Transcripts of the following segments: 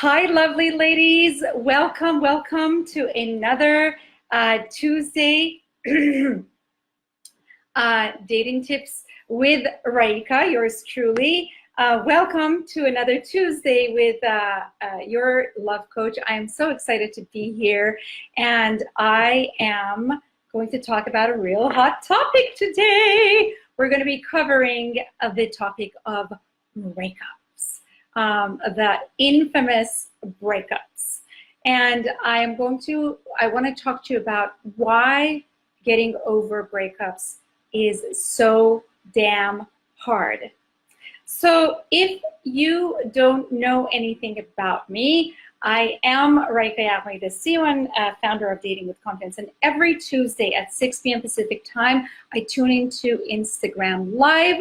Hi, lovely ladies. Welcome, welcome to another Tuesday dating tips with Raeeka, yours truly. Welcome to another Tuesday with your love coach. I am so excited to be here, and I am going to talk about a real hot topic today. We're going to be covering the topic of breakups, the infamous breakups. And I want to talk to you about why getting over breakups is so damn hard. So if you don't know anything about me, I am Raeeka, the CEO and founder of Dating with Confidence. And every Tuesday at 6 p.m. Pacific time, I tune into Instagram Live,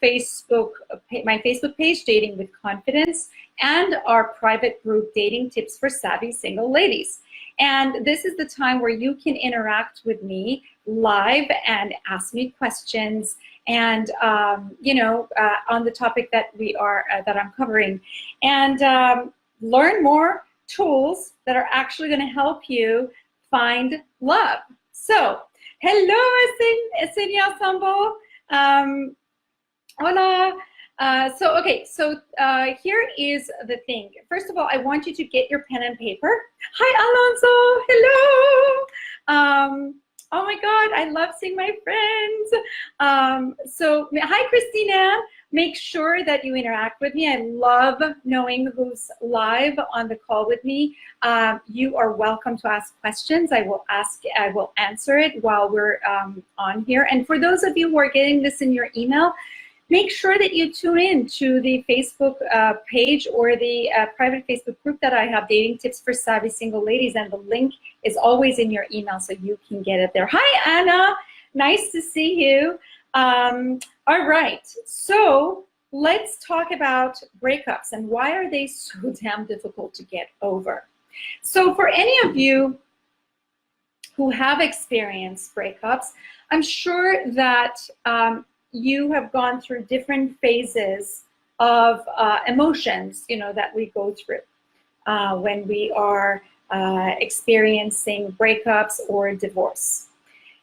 my Facebook page, Dating with Confidence, and our private group, Dating Tips for Savvy Single Ladies. And this is the time where you can interact with me live and ask me questions and on the topic that I'm covering, and learn more tools that are actually going to help you find love. So, hello, Esenia Sambo. Hola. Here is the thing. First of all, I want you to get your pen and paper. Hi, Alonso. Hello. Oh my God, I love seeing my friends. Hi, Christina. Make sure that you interact with me. I love knowing who's live on the call with me. You are welcome to ask questions. I will answer it while we're on here. And for those of you who are getting this in your email, make sure that you tune in to the Facebook page or the private Facebook group that I have, Dating Tips for Savvy Single Ladies, and the link is always in your email, so you can get it there. Hi, Anna. Nice to see you. All right, so let's talk about breakups and why are they so damn difficult to get over. So for any of you who have experienced breakups, I'm sure that you have gone through different phases of emotions, that we go through when we are experiencing breakups or divorce.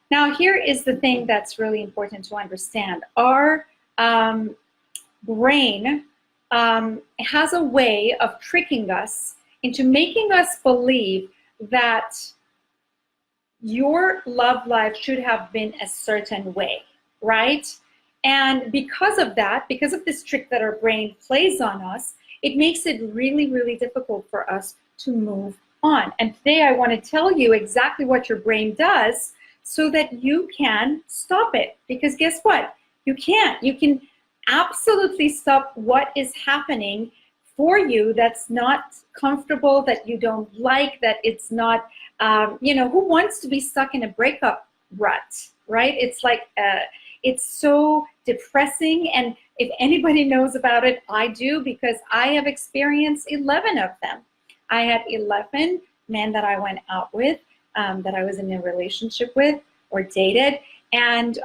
Now, here is the thing that's really important to understand. Our brain has a way of tricking us into making us believe that your love life should have been a certain way, right? And because of that, because of this trick that our brain plays on us, it makes it really, really difficult for us to move on. And today I want to tell you exactly what your brain does so that you can stop it. Because guess what? You can't. You can absolutely stop what is happening for you that's not comfortable, that you don't like, that it's not, who wants to be stuck in a breakup rut, right? It's like, it's so depressing, and if anybody knows about it, I do, because I have experienced 11 of them. I had 11 men that I went out with, that I was in a relationship with or dated, and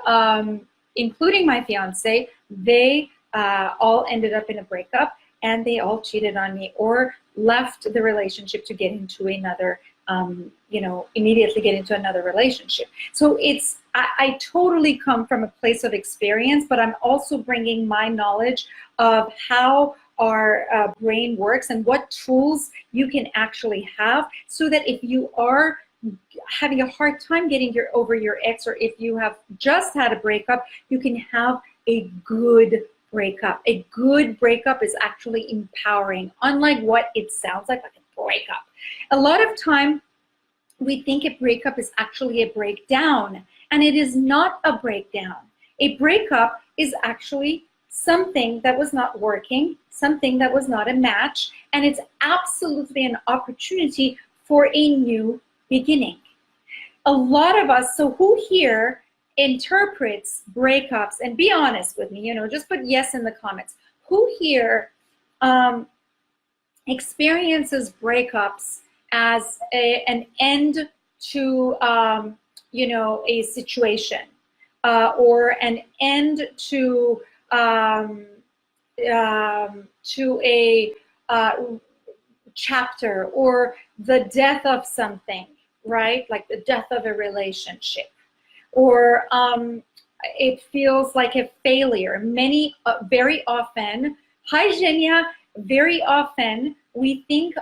including my fiance, they all ended up in a breakup, and they all cheated on me or left the relationship to get into another, immediately get into another relationship. So I totally come from a place of experience, but I'm also bringing my knowledge of how our brain works and what tools you can actually have, so that if you are having a hard time getting over your ex, or if you have just had a breakup, you can have a good breakup. A good breakup is actually empowering, unlike what it sounds like a breakup. A lot of time we think a breakup is actually a breakdown, and it is not a breakdown. A breakup is actually something that was not working, something that was not a match, and it's absolutely an opportunity for a new beginning. A lot of us, so who here interprets breakups, and be honest with me, just put yes in the comments. Who here experiences breakups as an end to a situation, or an end to a chapter, or the death of something, right? Like the death of a relationship, or it feels like a failure. Very often, hi Zhenya, very often we think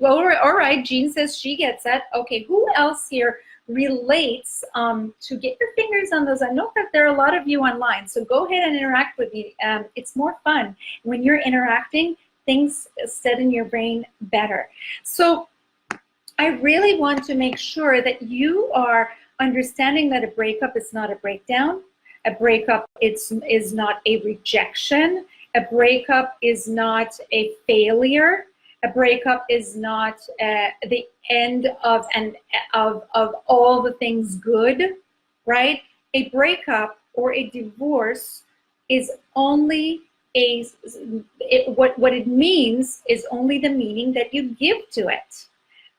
all right, Jean says she gets that. Okay, who else here relates to get your fingers on those? I know that there are a lot of you online, so go ahead and interact with me. It's more fun when you're interacting. Things set in your brain better. So I really want to make sure that you are understanding that a breakup is not a breakdown. A breakup is not a rejection. A breakup is not a failure. A breakup is not the end of all the things good, right? A breakup or a divorce is only what it means is only the meaning that you give to it.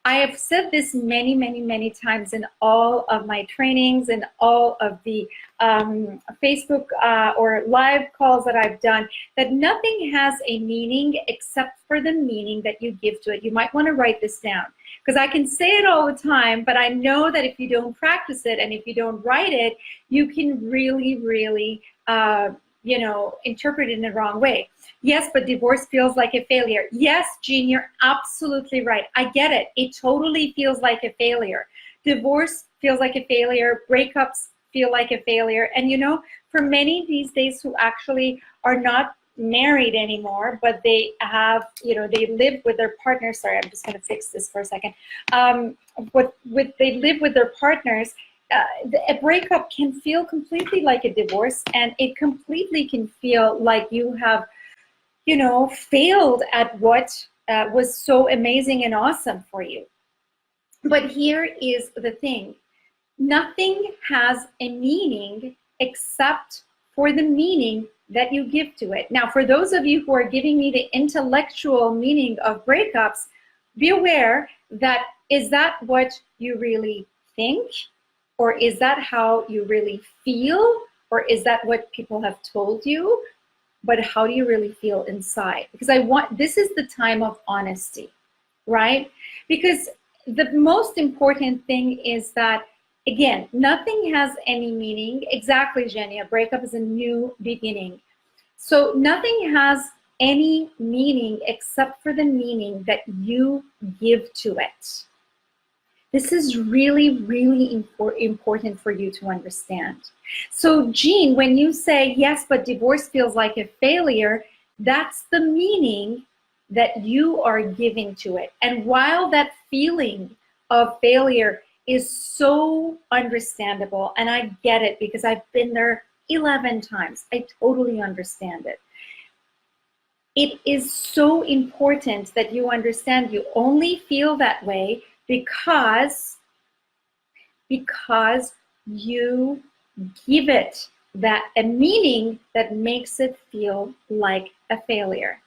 I have said this many, many, many times in all of my trainings and all of the Facebook or live calls that I've done, that nothing has a meaning except for the meaning that you give to it. You might want to write this down, because I can say it all the time, but I know that if you don't practice it and if you don't write it, you can really, really interpret it in the wrong way. Yes, but divorce feels like a failure. Yes, Jean, you're absolutely right. I get it. It totally feels like a failure. Divorce feels like a failure. Breakups feel like a failure. And for many these days who actually are not married anymore, but they have, they live with their partners. Sorry, I'm just going to fix this for a second. They live with their partners. A breakup can feel completely like a divorce, and it completely can feel like you have, failed at what was so amazing and awesome for you. But here is the thing. Nothing has a meaning except for the meaning that you give to it. Now, for those of you who are giving me the intellectual meaning of breakups, be aware that is that what you really think? Or is that how you really feel? Or is that what people have told you? But how do you really feel inside? Because this is the time of honesty, right? Because the most important thing is that, again, nothing has any meaning. Exactly, Jenny, a breakup is a new beginning. So nothing has any meaning except for the meaning that you give to it. This is really, really important for you to understand. So, Jean, when you say, yes, but divorce feels like a failure, that's the meaning that you are giving to it. And while that feeling of failure is so understandable, and I get it because I've been there 11 times, I totally understand it. It is so important that you understand you only feel that way because you give it a meaning that makes it feel like a failure.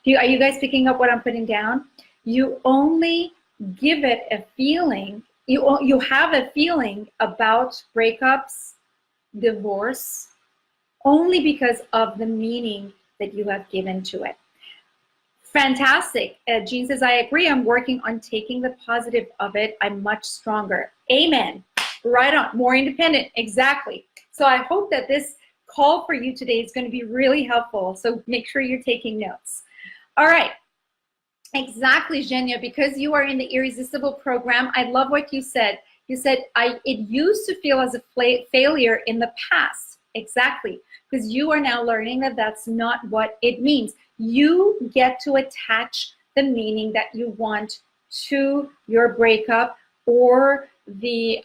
Are you guys picking up what I'm putting down? You only give it a feeling, you have a feeling about breakups, divorce, only because of the meaning that you have given to it. Fantastic. Jean says, I agree. I'm working on taking the positive of it. I'm much stronger. Amen. Right on. More independent. Exactly. So I hope that this call for you today is going to be really helpful. So make sure you're taking notes. All right. Exactly, Zhenya. Because you are in the Irresistible program, I love what you said. You said, it used to feel as a failure in the past. Exactly. Because you are now learning that that's not what it means. You get to attach the meaning that you want to your breakup or the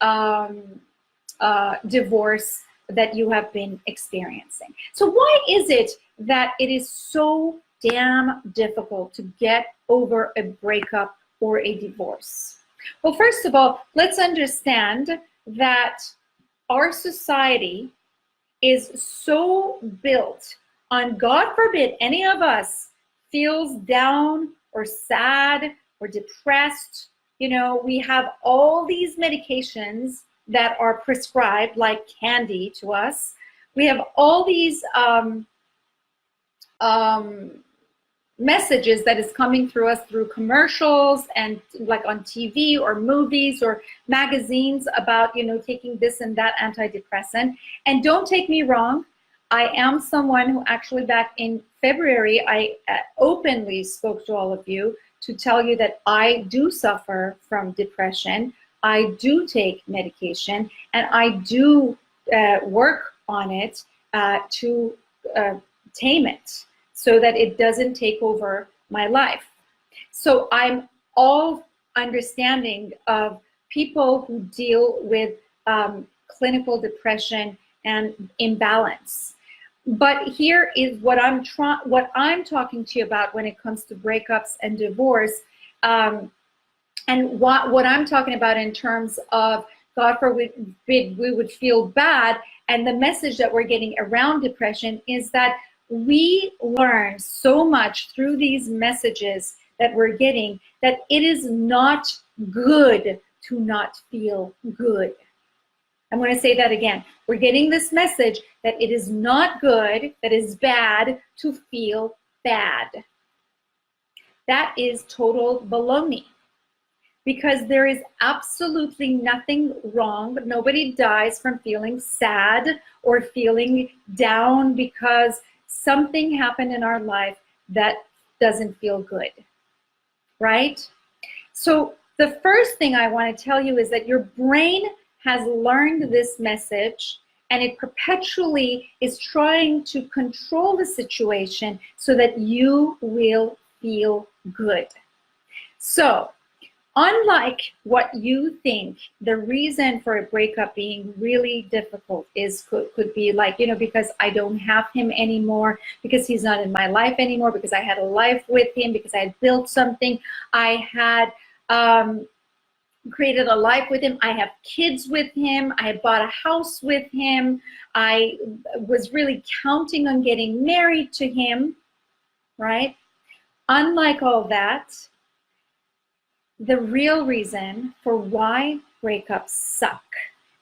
divorce that you have been experiencing. So why is it that it is so damn difficult to get over a breakup or a divorce? Well, first of all, let's understand that our society is so built on, God forbid, any of us feels down or sad or depressed. We have all these medications that are prescribed like candy to us. We have all these messages that is coming through us through commercials and like on TV or movies or magazines about, you know, taking this and that antidepressant. And don't take me wrong, I am someone who actually back in February, I openly spoke to all of you to tell you that I do suffer from depression. I do take medication, and I do work on it to tame it so that it doesn't take over my life. So I'm all understanding of people who deal with clinical depression and imbalance. But here is what I'm talking to you about when it comes to breakups and divorce, and what I'm talking about in terms of, God forbid we would feel bad, and the message that we're getting around depression is that we learn so much through these messages that we're getting that it is not good to not feel good. I'm going to say that again. We're getting this message that it is not good, that is bad to feel bad. That is total baloney, because there is absolutely nothing wrong, but nobody dies from feeling sad or feeling down because something happened in our life that doesn't feel good, right? So the first thing I want to tell you is that your brain has learned this message, and it perpetually is trying to control the situation so that you will feel good. So unlike what you think, the reason for a breakup being really difficult is could be like, you know, because I don't have him anymore, because he's not in my life anymore, because I had a life with him, because I had built something, I had created a life with him, I have kids with him, I bought a house with him, I was really counting on getting married to him, right? Unlike all that, the real reason for why breakups suck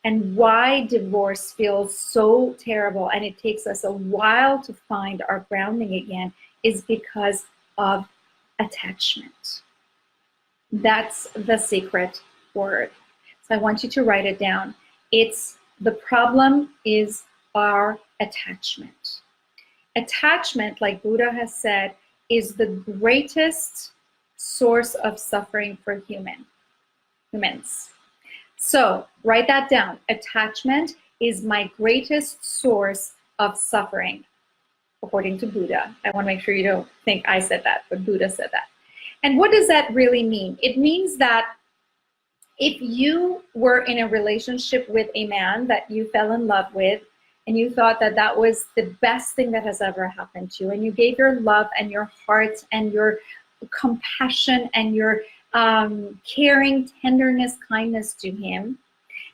and why divorce feels so terrible and it takes us a while to find our grounding again is because of attachment. That's the secret word. So I want you to write it down. The problem is our attachment. Attachment, like Buddha has said, is the greatest source of suffering for humans. So write that down. Attachment is my greatest source of suffering, according to Buddha. I want to make sure you don't think I said that, but Buddha said that. And what does that really mean? It means that if you were in a relationship with a man that you fell in love with, and you thought that that was the best thing that has ever happened to you, and you gave your love and your heart and your compassion and your caring, tenderness, kindness to him,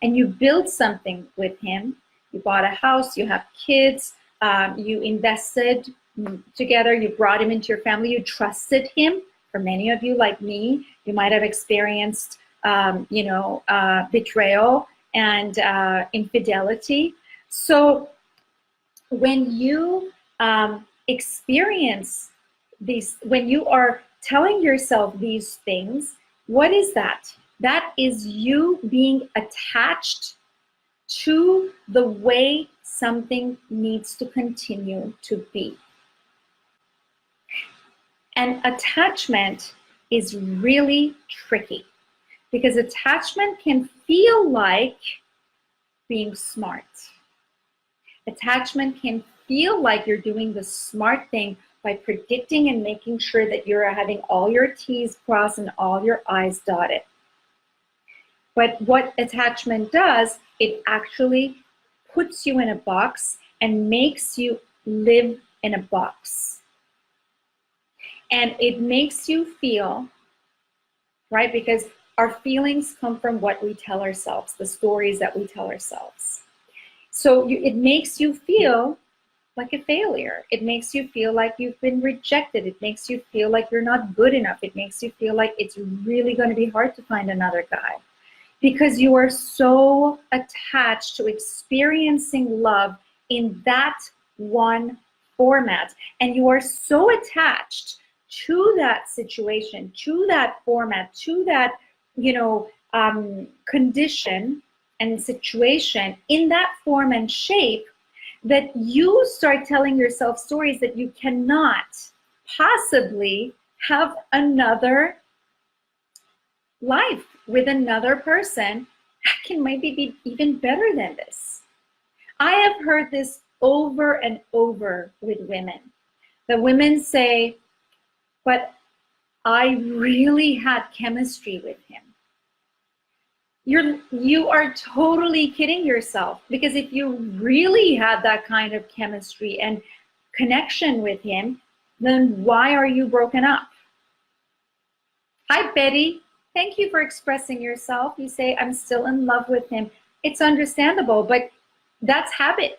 and you built something with him, you bought a house, you have kids, you invested together, you brought him into your family, you trusted him. For many of you like me, you might have experienced betrayal and infidelity. So when you experience these, when you are telling yourself these things, what is that? That is you being attached to the way something needs to continue to be. And attachment is really tricky because attachment can feel like being smart. Attachment can feel like you're doing the smart thing by predicting and making sure that you're having all your T's crossed and all your I's dotted. But what attachment does, it actually puts you in a box and makes you live in a box. And it makes you feel, right? Because our feelings come from what we tell ourselves, the stories that we tell ourselves. So it makes you feel like a failure. It makes you feel like you've been rejected. It makes you feel like you're not good enough. It makes you feel like it's really going to be hard to find another guy because you are so attached to experiencing love in that one format. And you are so attached to that situation, to that format, to that, condition and situation in that form and shape, that you start telling yourself stories that you cannot possibly have another life with another person that can maybe be even better than this. I have heard this over and over with women. The women say, but I really had chemistry with him. You are totally kidding yourself, because if you really had that kind of chemistry and connection with him, then why are you broken up? Hi, Betty. Thank you for expressing yourself. You say, I'm still in love with him. It's understandable, but that's habit.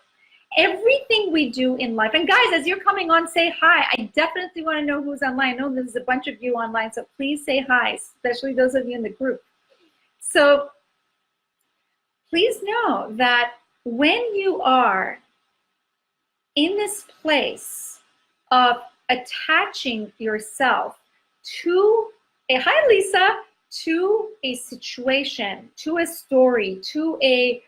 Everything we do in life, and guys, as you're coming on, say hi. I definitely want to know who's online. I know there's a bunch of you online, so please say hi, especially those of you in the group. So please know that when you are in this place of attaching yourself to hi Lisa, to a situation, to a story, to a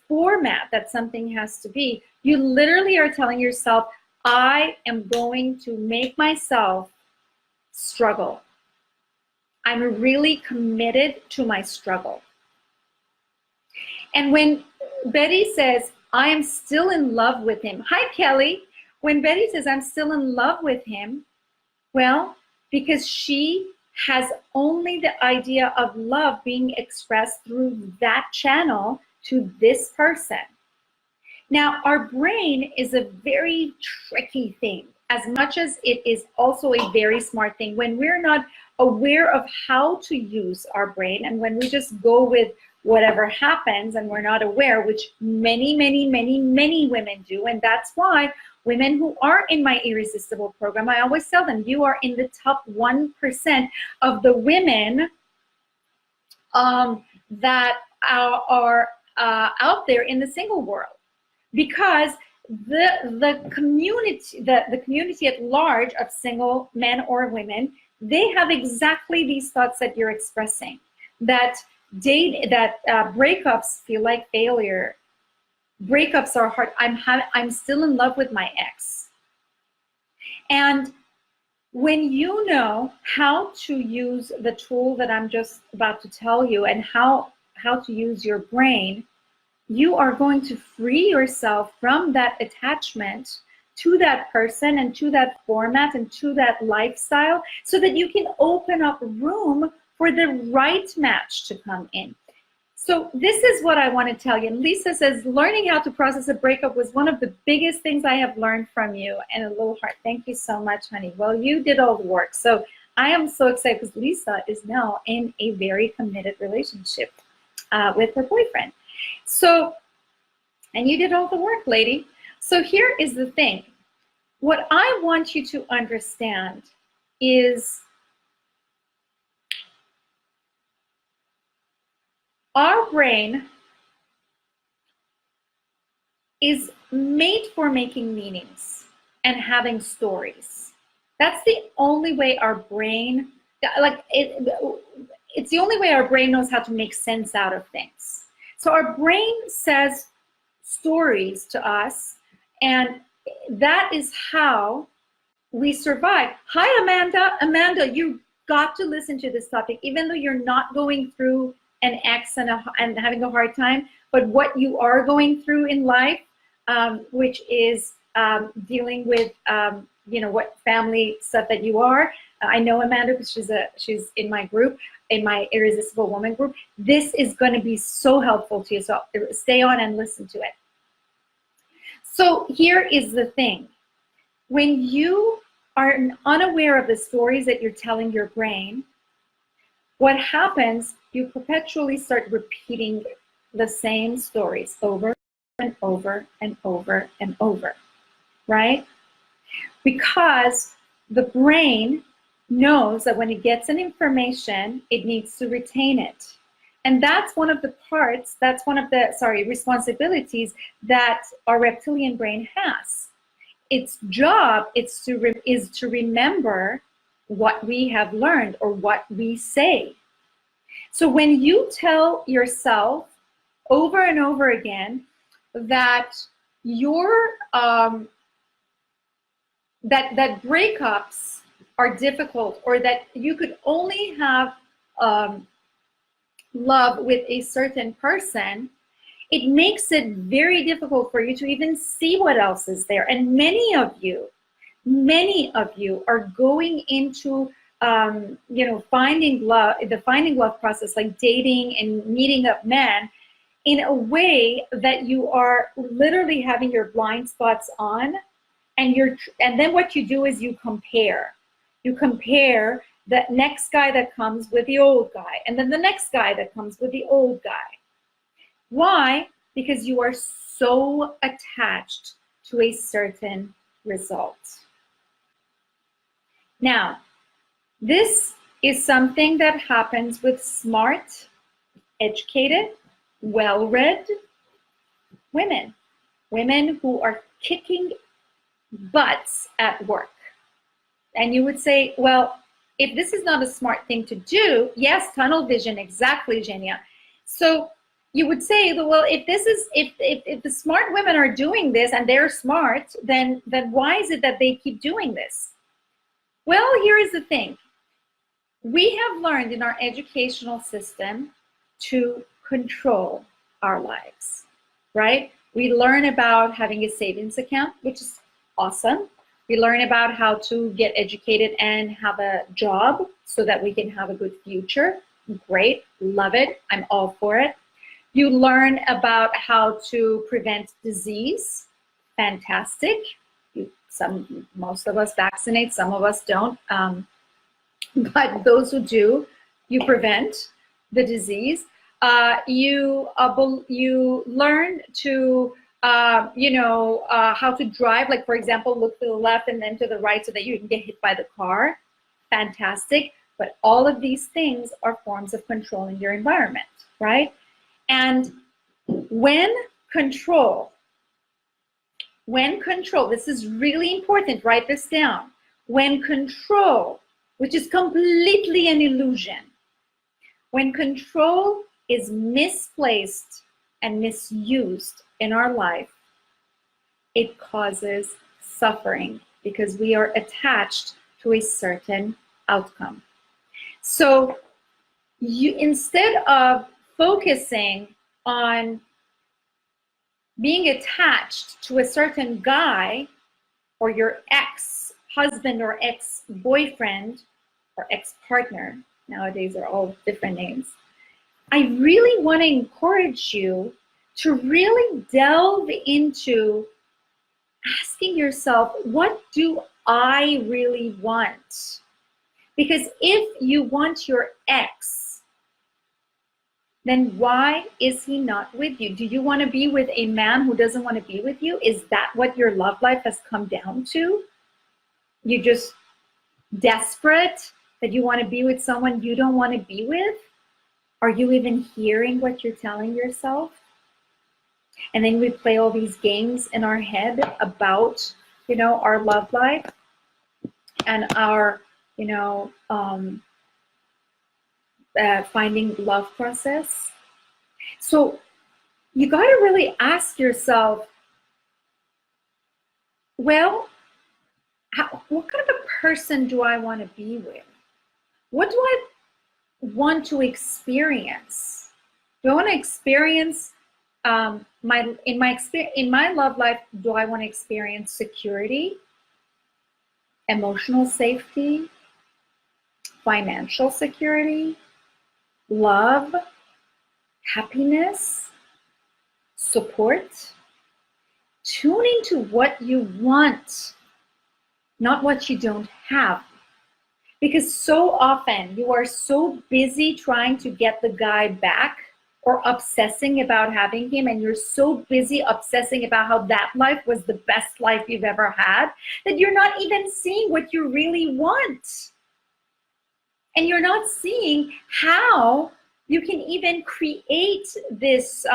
format that something has to be, you literally are telling yourself, I am going to make myself struggle. I'm really committed to my struggle. And when Betty says, I am still in love with him. Hi, Kelly. When Betty says, I'm still in love with him, well, because she has only the idea of love being expressed through that channel to this person. Now, our brain is a very tricky thing, as much as it is also a very smart thing. When we're not aware of how to use our brain, and when we just go with whatever happens and we're not aware, which many, many, many, many women do, and that's why women who are in my Irresistible program, I always tell them, you are in the top 1% of the women that are out there in the single world, because the community at large of single men or women, they have exactly these thoughts that you're expressing, that breakups feel like failure. Breakups are hard. I'm still in love with my ex. And when you know how to use the tool that I'm just about to tell you, and how to use your brain, you are going to free yourself from that attachment to that person and to that format and to that lifestyle, so that you can open up room for the right match to come in. So this is what I want to tell you. And Lisa says, learning how to process a breakup was one of the biggest things I have learned from you. And a little heart. Thank you so much, honey. Well, you did all the work. So I am so excited, because Lisa is now in a very committed relationship with her boyfriend. So, and you did all the work, lady. So here is the thing. What I want you to understand is our brain is made for making meanings and having stories. That's the only way our brain, it's the only way our brain knows how to make sense out of things. So our brain says stories to us, and that is how we survive. Hi, Amanda. Amanda, you got to listen to this topic, even though you're not going through an ex and having a hard time, but what you are going through in life, which is dealing with what family stuff that you are. I know Amanda, because she's in my group, in my Irresistible Woman group. This is going to be so helpful to you, so stay on and listen to it. So here is the thing. When you are unaware of the stories that you're telling your brain, what happens, you perpetually start repeating the same stories over and over and over and over, right? Because the brain knows that when it gets an information, it needs to retain it. And that's one of the parts, that's one of the, responsibilities that our reptilian brain has. Its job is to remember what we have learned or what we say. So when you tell yourself over and over again that your that breakups are difficult, or that you could only have love with a certain person, it makes it very difficult for you to even see what else is there. And many of you are going into finding love, the finding love process, like dating and meeting up men, in a way that you are literally having your blind spots on, and then what you do is you compare the next guy that comes with the old guy, and then the next guy that comes with the old guy. Why? Because you are so attached to a certain result. Now, this is something that happens with smart, educated, well-read women who are kicking butts at work. And you would say, well, if this is not a smart thing to do, yes, tunnel vision, exactly, Genia. So you would say, well, if the smart women are doing this and they're smart, then why is it that they keep doing this? Well, here is the thing. We have learned in our educational system to control our lives, right? We learn about having a savings account, which is awesome. We learn about how to get educated and have a job so that we can have a good future. Great, love it, I'm all for it. You learn about how to prevent disease. Fantastic. Most of us vaccinate, some of us don't. But those who do, you prevent the disease. You learn to how to drive, like, for example, look to the left and then to the right so that you can get hit by the car. Fantastic. But all of these things are forms of controlling your environment, right? And when control, this is really important, write this down. When control, which is completely an illusion, when control is misplaced and misused in our life, it causes suffering because we are attached to a certain outcome. So instead of focusing on being attached to a certain guy or your ex-husband or ex-boyfriend or ex-partner, nowadays are all different names, I really want to encourage you to really delve into asking yourself, what do I really want? Because if you want your ex, then why is he not with you? Do you want to be with a man who doesn't want to be with you? Is that what your love life has come down to? You're just desperate that you want to be with someone you don't want to be with? Are you even hearing what you're telling yourself? And then we play all these games in our head about, our love life and our, finding love process. So you got to really ask yourself, well, what kind of a person do I want to be with? What do I want to experience? Do I want to experience in my love life? Do I want to experience security, emotional safety, financial security, love, happiness, support? Tune into what you want, not what you don't have. Because so often you are so busy trying to get the guy back or obsessing about having him, and you're so busy obsessing about how that life was the best life you've ever had, that you're not even seeing what you really want. And you're not seeing how you can even create this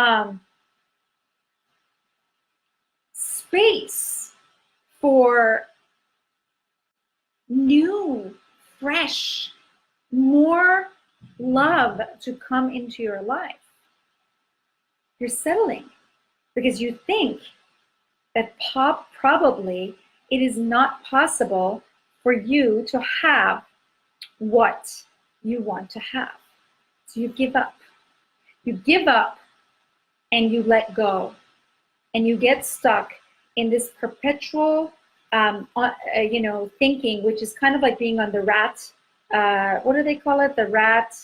space for new, fresh, more love to come into your life. You're settling because you think that probably it is not possible for you to have what you want to have. So you give up. You give up and you let go. And you get stuck in this perpetual, thinking, which is kind of like being on the rat, what do they call it? The rat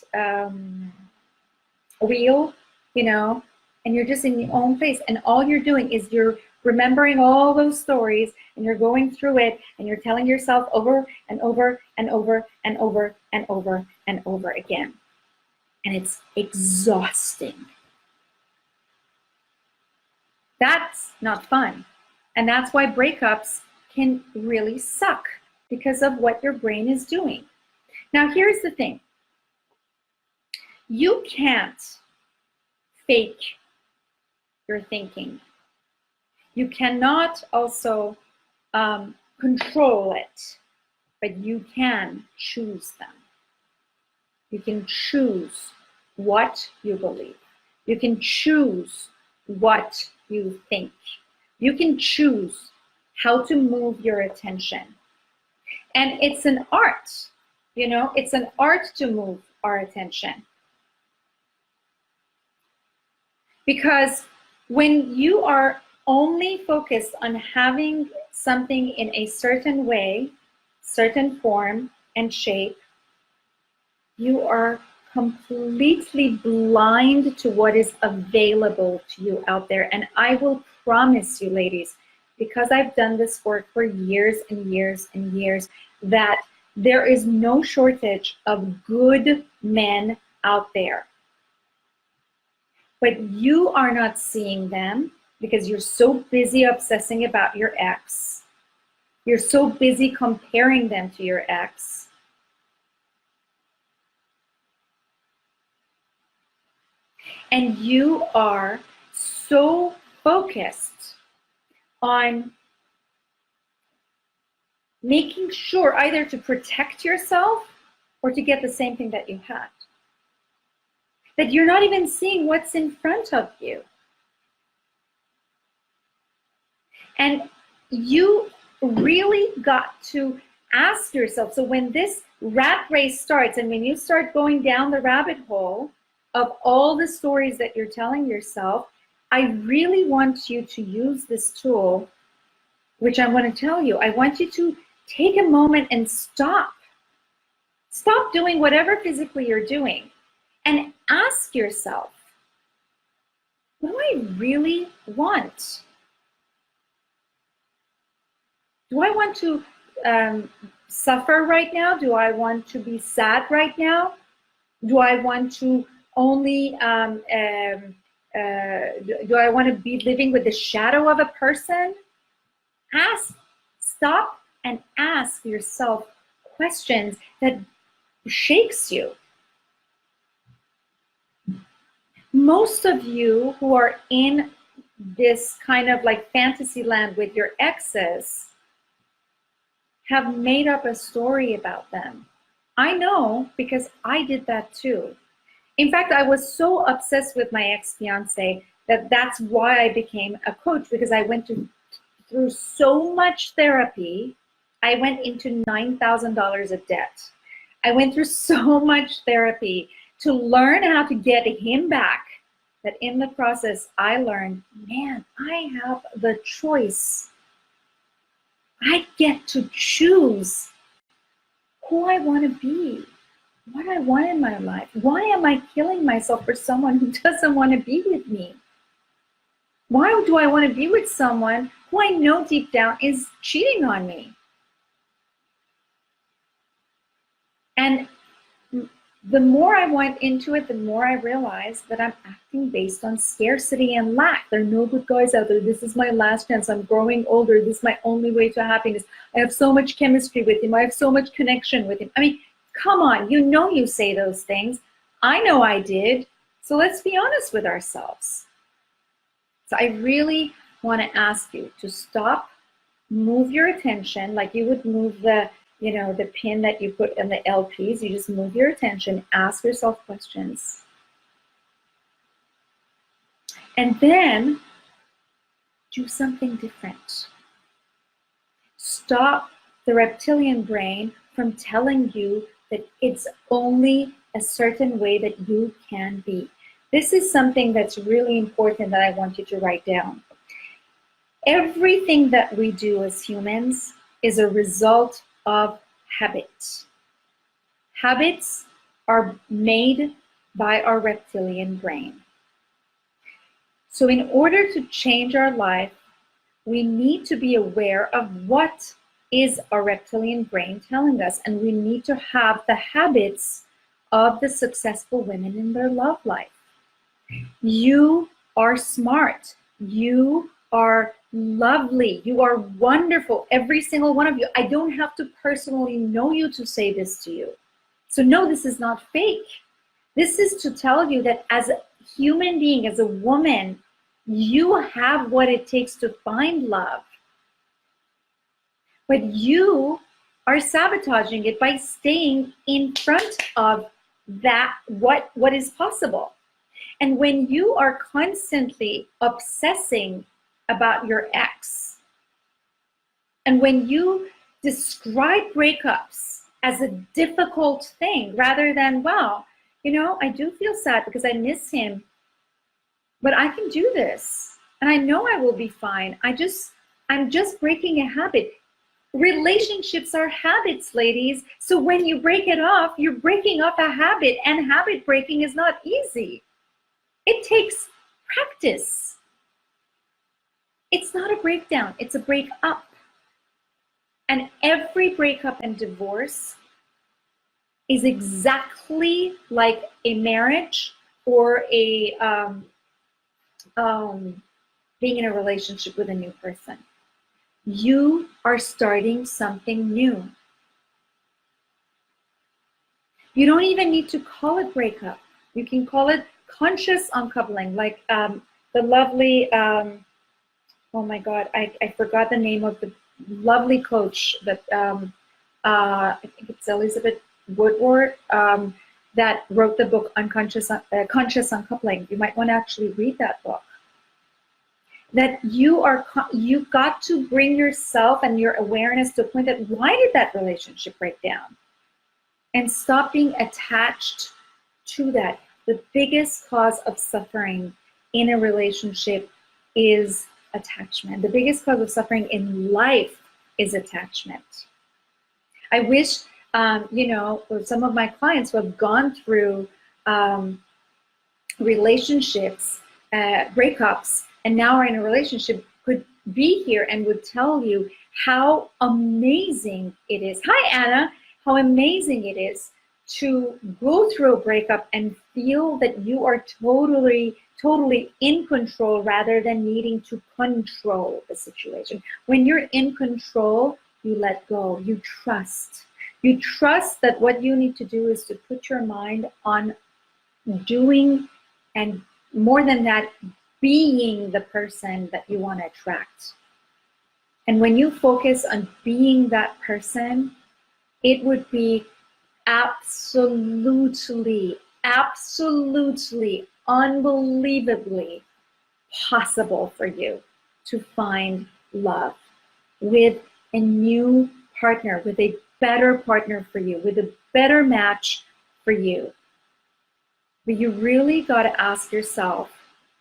wheel, and you're just in your own place. And all you're doing is you're remembering all those stories and you're going through it and you're telling yourself over and over and over and over and over and over again. And it's exhausting. That's not fun. And that's why breakups can really suck, because of what your brain is doing. Now, here's the thing. You can't fake your thinking. You cannot also control it, but you can choose them. You can choose what you believe. You can choose what you think. You can choose how to move your attention. And it's an art, it's an art to move our attention. Because when you are only focused on having something in a certain way, certain form and shape, you are completely blind to what is available to you out there. And I will promise you, ladies, because I've done this work for years and years and years, that there is no shortage of good men out there. But you are not seeing them because you're so busy obsessing about your ex. You're so busy comparing them to your ex. And you are so focused on making sure either to protect yourself or to get the same thing that you had, that you're not even seeing what's in front of you. And you really got to ask yourself, so when this rat race starts and when you start going down the rabbit hole of all the stories that you're telling yourself, I really want you to use this tool, which I'm going to tell you. I want you to take a moment and stop. Stop doing whatever physically you're doing and ask yourself, what do I really want? Do I want to suffer right now? Do I want to be sad right now? Do I want to only, do I want to be living with the shadow of a person? Stop and ask yourself questions that shakes you. Most of you who are in this kind of like fantasy land with your exes have made up a story about them. I know, because I did that too. In fact, I was so obsessed with my ex-fiance that that's why I became a coach, because I went through so much therapy. I went into $9,000 of debt. I went through so much therapy to learn how to get him back, that in the process I learned, man, I have the choice. I get to choose who I want to be, what I want in my life. Why am I killing myself for someone who doesn't want to be with me? Why do I want to be with someone who I know deep down is cheating on me? And the more I went into it, the more I realized that I'm acting based on scarcity and lack. There are no good guys out there. This is my last chance. I'm growing older. This is my only way to happiness. I have so much chemistry with him. I have so much connection with him. I mean, come on, you say those things. I know I did. So let's be honest with ourselves. So I really want to ask you to stop, move your attention like you would move the you know, the pin that you put in the LPs. You just move your attention, ask yourself questions. And then do something different. Stop the reptilian brain from telling you that it's only a certain way that you can be. This is something that's really important that I want you to write down. Everything that we do as humans is a result of habits. Habits are made by our reptilian brain. So in order to change our life, we need to be aware of what is our reptilian brain telling us, and we need to have the habits of the successful women in their love life. You are smart. You are lovely. You are wonderful, every single one of you. I don't have to personally know you to say this to you. So no, this is not fake. This is to tell you that as a human being, as a woman, you have what it takes to find love. But you are sabotaging it by staying in front of that, what is possible. And when you are constantly obsessing about your ex, and when you describe breakups as a difficult thing rather than, wow, you know, I do feel sad because I miss him, but I can do this and I know I will be fine. I'm just breaking a habit. Relationships are habits, ladies. So when you break it off, you're breaking off a habit, and habit breaking is not easy. It takes practice. It's not a breakdown, it's a breakup. And every breakup and divorce is exactly like a marriage or a being in a relationship with a new person. You are starting something new. You don't even need to call it breakup. You can call it conscious uncoupling, like the lovely, oh my God, I forgot the name of the lovely coach that, I think it's Elizabeth Woodward, that wrote the book Conscious Uncoupling. You might want to actually read that book. That you got to bring yourself and your awareness to a point that, why did that relationship break down? And stop being attached to that. The biggest cause of suffering in a relationship is attachment. The biggest cause of suffering in life is attachment. I wish, you know, some of my clients who have gone through relationships, breakups, and now are in a relationship could be here and would tell you how amazing it is. Hi, Anna. How amazing it is to go through a breakup and feel that you are totally in control rather than needing to control the situation. When you're in control, you let go, you trust. You trust that what you need to do is to put your mind on doing, and more than that, being the person that you want to attract. And when you focus on being that person, it would be absolutely, unbelievably possible for you to find love with a new partner, with a better partner for you, with a better match for you. But you really got to ask yourself,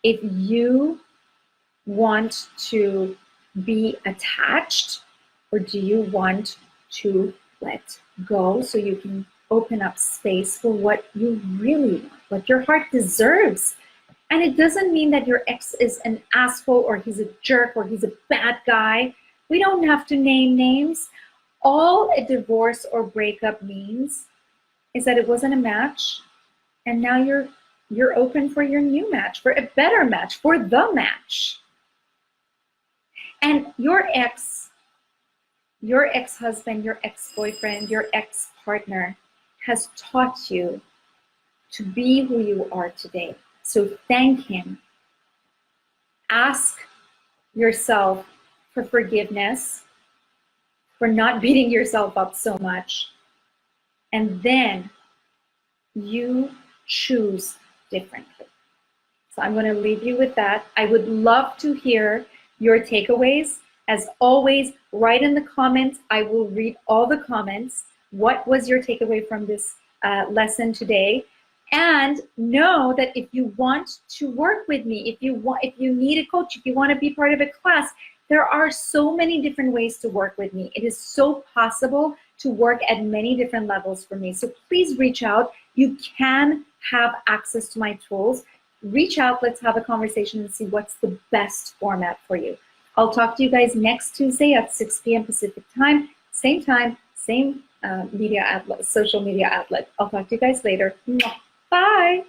if you want to be attached, or do you want to let go so you can open up space for what you really want, what your heart deserves? And it doesn't mean that your ex is an asshole or he's a jerk or he's a bad guy. We don't have to name names. All a divorce or breakup means is that it wasn't a match, and now you're open for your new match, for a better match, for the match. And your ex-husband, your ex-boyfriend, your ex-partner has taught you to be who you are today. So thank him. Ask yourself for forgiveness. for not beating yourself up so much. And then you choose differently. So I'm going to leave you with that. I would love to hear your takeaways. As always, write in the comments. I will read all the comments. What was your takeaway from this lesson today? And know that if you want to work with me, if you need a coach, if you want to be part of a class, there are so many different ways to work with me. It is so possible to work at many different levels for me. So please reach out. You can have access to my tools. Reach out, let's have a conversation and see what's the best format for you. I'll talk to you guys next Tuesday at 6 p.m. Pacific time, same media outlet, social media outlet. I'll talk to you guys later. Bye.